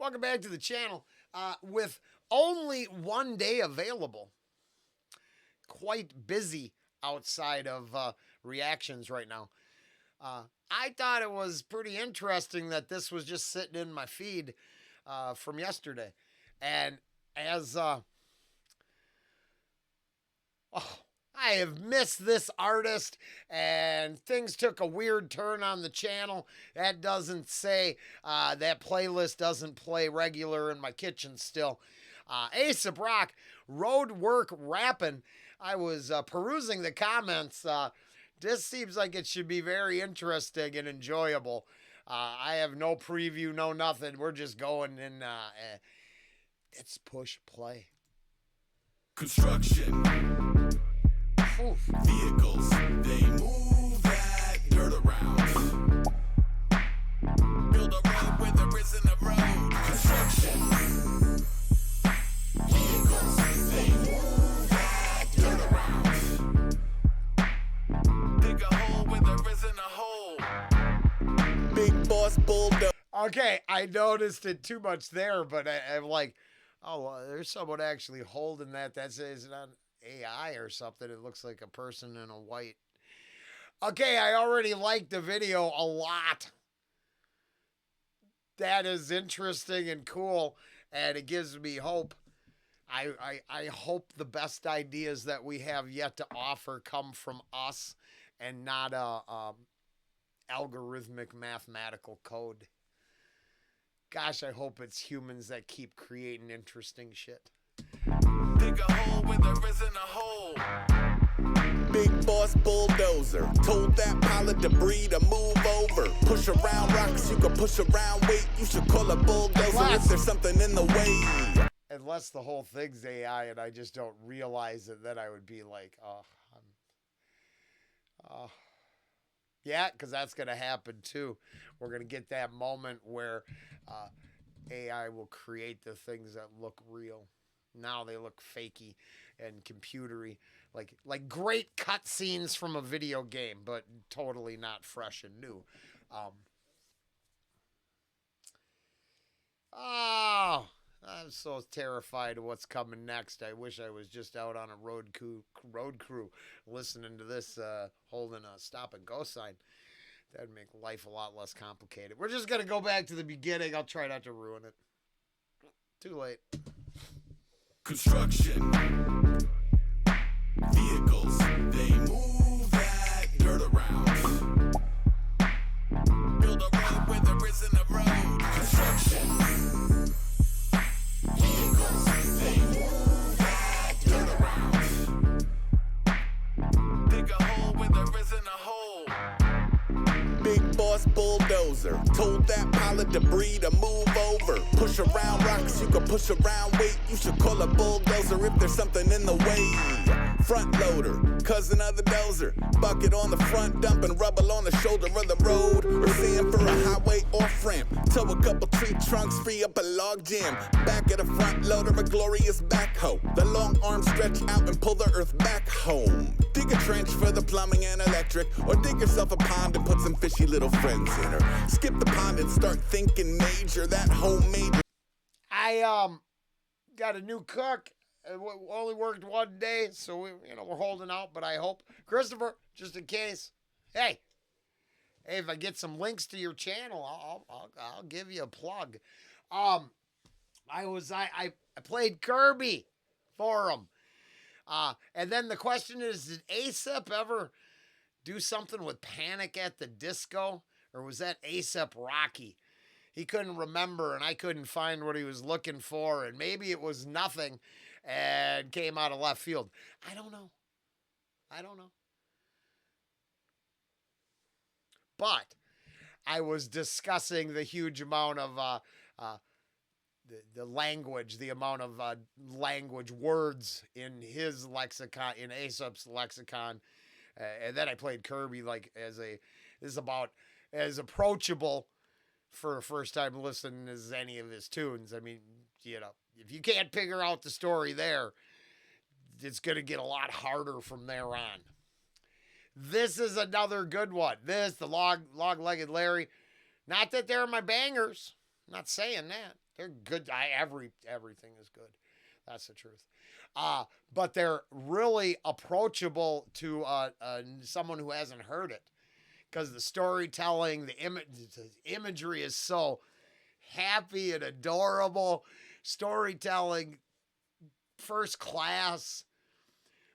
welcome back to the channel. With only one day available, quite busy outside of reactions right now. I thought it was pretty interesting that this was just sitting in my feed from yesterday. And as I have missed this artist, and things took a weird turn on the channel. That doesn't say that playlist doesn't play regular in my kitchen still. Aesop Rock, Roadwork, Rappin. I was perusing the comments. This seems like it should be very interesting and enjoyable. I have no preview, no nothing. We're just going and let's push play. Construction. Oof. Vehicles, they move that dirt around. Build a road where there isn't a road. Construction. Vehicles, they move that dirt around. Dig a hole where there isn't a hole. Big boss bulldozer. Okay, I noticed it too much there, but I'm like, oh, there's someone actually holding that. That says not AI or something. It looks like a person in a white. Okay, I already liked the video a lot. That is interesting and cool, and it gives me hope. I hope the best ideas that we have yet to offer come from us and not a algorithmic mathematical code. Gosh, I hope it's humans that keep creating interesting shit. Dig a hole where there isn't a hole. Big boss bulldozer told that pile of debris to move over. Push around rocks, you can push around weight. You should call a bulldozer if there's something in the way. Unless the whole thing's AI and I just don't realize it, then I would be like, yeah, because that's going to happen too. We're going to get that moment where AI will create the things that look real. Now they look fakey and computery, like great cutscenes from a video game, but totally not fresh and new. I'm so terrified of what's coming next. I wish I was just out on a road crew listening to this, holding a stop and go sign. That'd make life a lot less complicated. We're just going to go back to the beginning. I'll try not to ruin it. Too late. Construction. Vehicles, they move that dirt around. Build a road where there isn't a road. Construction. Vehicles, they move that dirt around. Dig a hole where there isn't a hole. Big boss bulldozer told that pile of debris to move over. Push around rocks, you can push around weight. You should call a bulldozer if there's something in the way. Front loader, cousin of the dozer. Bucket on the front, dumping rubble on the shoulder of the road. Or sand for a highway off ramp. Tow a couple tree trunks, free up a log jam. Back of the front loader, a glorious backhoe. The long arms stretch out and pull the earth back home. Dig a trench for the plumbing and electric. Or dig yourself a pond and put some fishy little friends in her. Skip the pond and start thinking major. That homemade. I got a new cook. It only worked one day, so we're holding out. But I hope, Christopher, just in case, hey, if I get some links to your channel, I'll give you a plug. I played Kirby for him, and then the question is, did Aesop ever do something with Panic at the Disco, or was that Aesop Rocky? He couldn't remember, and I couldn't find what he was looking for, and maybe it was nothing and came out of left field. I don't know. But I was discussing the huge amount of the language, the amount of language words in his lexicon, in Aesop's lexicon, and then I played Kirby is about as approachable for a first time listen as any of his tunes. I mean, if you can't figure out the story there, it's going to get a lot harder from there on. This is another good one. The Log-Legged Larry. Not that they're my bangers. I'm not saying that. They're good. Everything is good. That's the truth. But they're really approachable to someone who hasn't heard it, because the storytelling, the imagery is so happy and adorable. Storytelling, first class.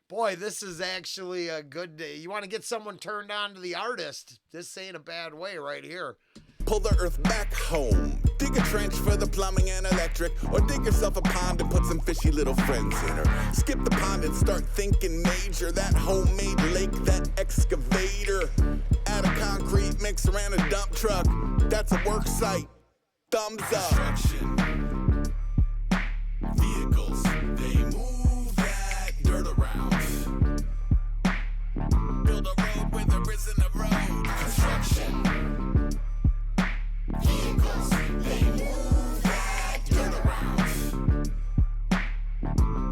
Boy, this is actually a good day. You want to get someone turned on to the artist. This ain't a bad way right here. Pull the earth back home. Dig a trench for the plumbing and electric. Or dig yourself a pond and put some fishy little friends in her. Skip the pond and start thinking major. That homemade lake, that excavator. Add a concrete mixer and a dump truck. That's a work site. Thumbs up. Construction. Vehicles, they move that dirt around. Build a road where there isn't a road. Construction. Vehicles, they move that dirt around.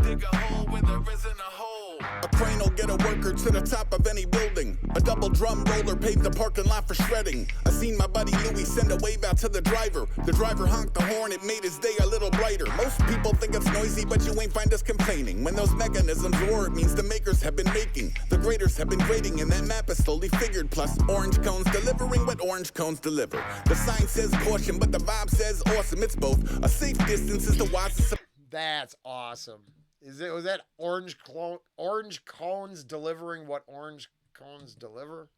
Dig a hole where there isn't a hole. A crane will get a worker to the top of any building. A double drum roller paved the parking lot for shredding. I seen my buddy Louie send a wave out to the driver. The driver honked the horn, it made his day a little brighter. Most people think it's noisy, but you ain't find us complaining. When those mechanisms roar, it means the makers have been making. The graders have been grading, and that map is slowly figured. Plus, orange cones delivering what orange cones deliver. The sign says caution, but the vibe says awesome. It's both. A safe distance is the wisest. That's awesome. Was that orange cones delivering what orange cones deliver?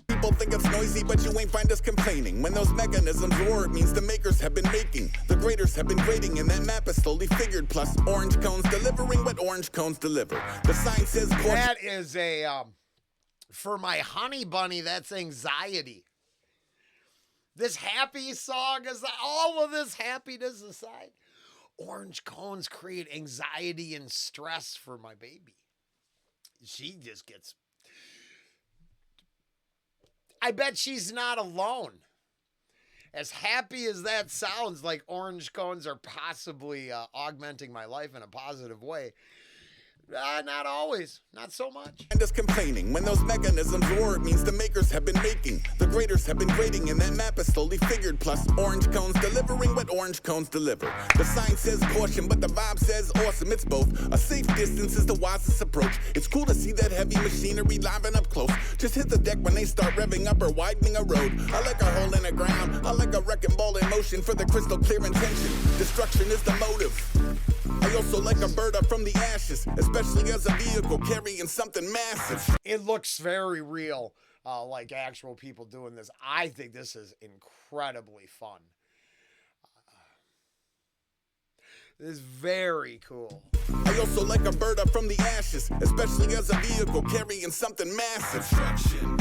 People think it's noisy, but you ain't find us complaining. When those mechanisms roar, it means the makers have been making. The graders have been grading, and that map is slowly figured. Plus, orange cones delivering what orange cones deliver. The sign says caution. That is a, for my honey bunny, that's anxiety. This happy song is all of this happiness aside. Orange cones create anxiety and stress for my baby. She just gets... I bet she's not alone. As happy as that sounds, like orange cones are possibly augmenting my life in a positive way. Not always. Not so much. And just complaining. When those mechanisms roar, it means the makers have been making. The graders have been grading, and that map is slowly figured. Plus, orange cones delivering what orange cones deliver. The sign says caution, but the vibe says awesome. It's both. A safe distance is the wisest approach. It's cool to see that heavy machinery liven up close. Just hit the deck when they start revving up or widening a road. I like a hole in the ground. I like a wrecking ball in motion for the crystal clear intention. Destruction is the motive. I also like a bird up from the ashes, especially as a vehicle carrying something massive. It looks very real, like actual people doing this. I think this is incredibly fun. This is very cool. I also like a bird up from the ashes, especially as a vehicle carrying something massive. Construction.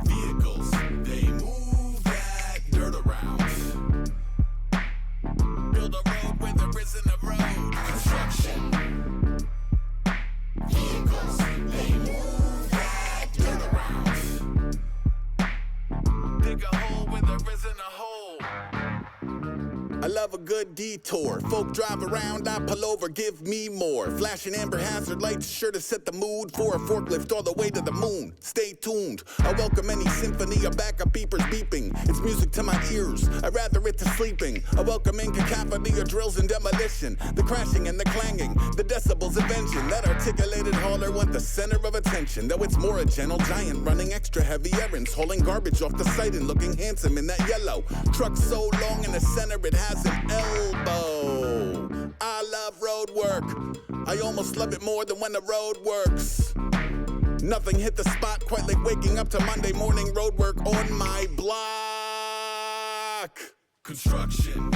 Vehicles, they move that dirt around. Build a road where there isn't a road. Construction. Vehicles, they move that dirt around. Dig a hole where there isn't a hole. I love a good detour. Folk drive around, I pull over, give me more. Flashing amber hazard lights, sure to set the mood for a forklift all the way to the moon. Stay tuned. I welcome any symphony or backup beepers beeping. It's music to my ears. I'd rather it to sleeping. I welcome in cacophony or drills and demolition. The crashing and the clanging, the decibels of engine. That articulated hauler want the center of attention. Though it's more a gentle giant running extra heavy errands, hauling garbage off the site and looking handsome in that yellow. Truck so long in the center it has an elbow. I love road work. I almost love it more than when the road works. Nothing hit the spot quite like waking up to Monday morning road work on my block. Construction.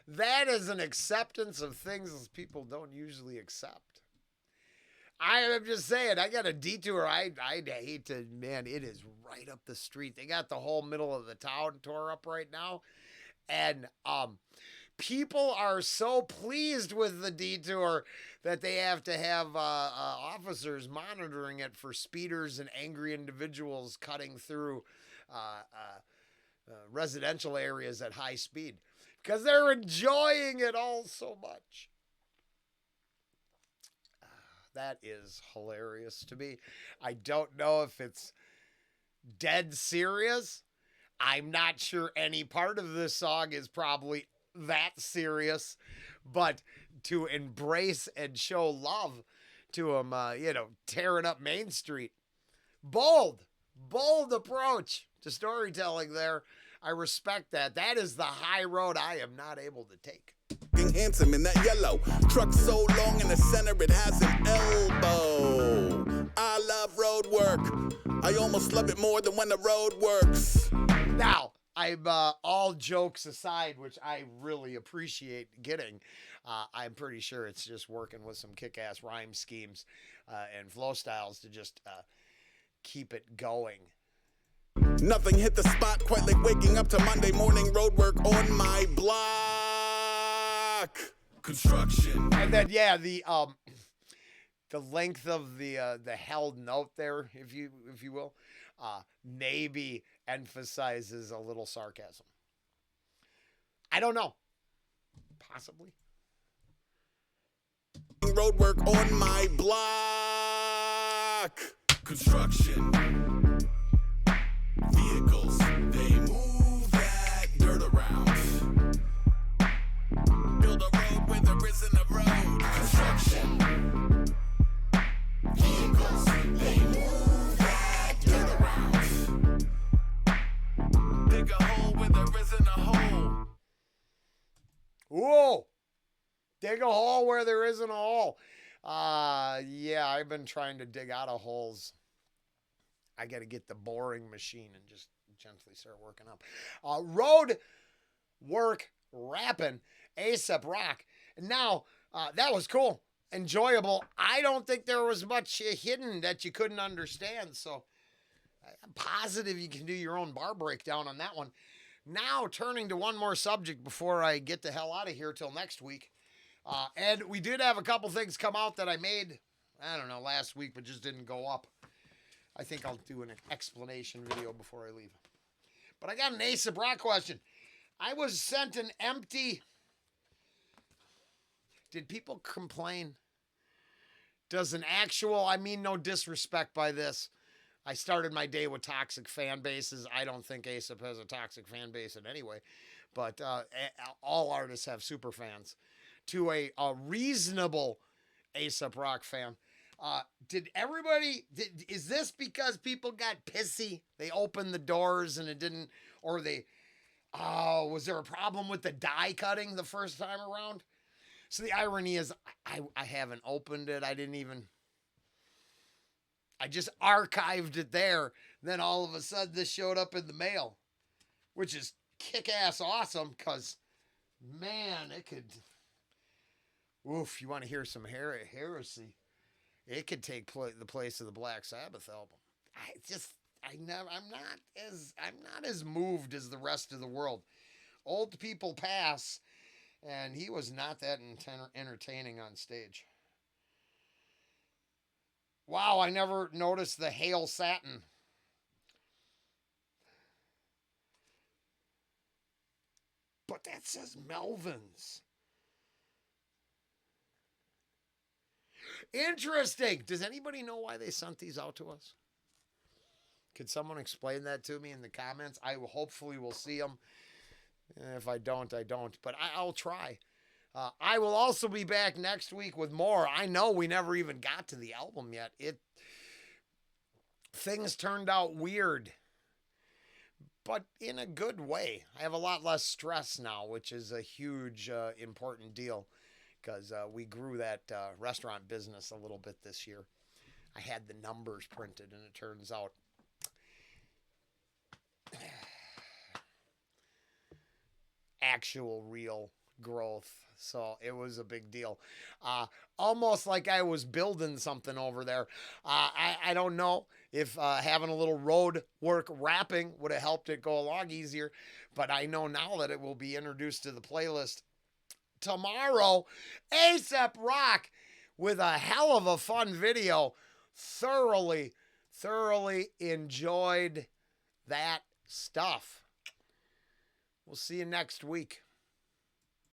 That is an acceptance of things people don't usually accept. I'm just saying, I got a detour. I hate to, man, it is right up the street. They got the whole middle of the town tore up right now. And people are so pleased with the detour that they have to have officers monitoring it for speeders and angry individuals cutting through residential areas at high speed because they're enjoying it all so much. That is hilarious to me. I don't know if it's dead serious. I'm not sure any part of this song is probably that serious, but to embrace and show love to him, tearing up Main Street. Bold approach to storytelling there. I respect that. That is the high road I am not able to take. Handsome in that yellow truck, so long in the center it has an elbow. I love road work. I almost love it more than when the road works. Now, I'm all jokes aside, which I really appreciate getting. I'm pretty sure it's just working with some kick-ass rhyme schemes and flow styles to just keep it going. Nothing hit the spot quite like waking up to Monday morning road work on my block. Construction. And then the length of the held note there, if you will, maybe emphasizes a little sarcasm. I don't know. Possibly. Road work on my block. Construction. Vehicles, they move that dirt around. Build a road where there isn't a road. Construction. Vehicles, they move that dirt around. Dig a hole where there isn't a hole. Whoa! Dig a hole where there isn't a hole. Yeah, I've been trying to dig out of holes. I got to get the boring machine and just gently start working up. Roadwork, Rappin, Aesop Rock. Now, that was cool, enjoyable. I don't think there was much hidden that you couldn't understand, so I'm positive you can do your own bar breakdown on that one. Now, turning to one more subject before I get the hell out of here till next week. And we did have a couple things come out that I made, I don't know, last week, but just didn't go up. I think I'll do an explanation video before I leave. But I got an Aesop Rock question. I was sent an empty... Did people complain? Does an actual... I mean no disrespect by this. I started my day with toxic fan bases. I don't think Aesop has a toxic fan base in any way. But all artists have super fans. To a reasonable Aesop Rock fan... is this because people got pissy? They opened the doors and it didn't, or was there a problem with the die cutting the first time around? So the irony is I haven't opened it. I just archived it there. Then all of a sudden this showed up in the mail, which is kick-ass awesome because, man, it could, oof, you want to hear some heresy. It could take the place of the Black Sabbath album. I'm not as moved as the rest of the world. Old people pass, and he was not that entertaining on stage. Wow, I never noticed the Hail Satin. But that says Melvin's. Interesting. Does anybody know why they sent these out to us? Could someone explain that to me in the comments? I hopefully will see them. If I don't, I don't. But I'll try. I will also be back next week with more. I know we never even got to the album yet. Things turned out weird, but in a good way. I have a lot less stress now, which is a huge, important deal. Because we grew that restaurant business a little bit this year. I had the numbers printed, and it turns out actual real growth. So it was a big deal. Almost like I was building something over there. I don't know if having a little road work rapping would have helped it go along easier. But I know now that it will be introduced to the playlist tomorrow. Aesop Rock with a hell of a fun video. Thoroughly enjoyed that stuff. We'll see you next week.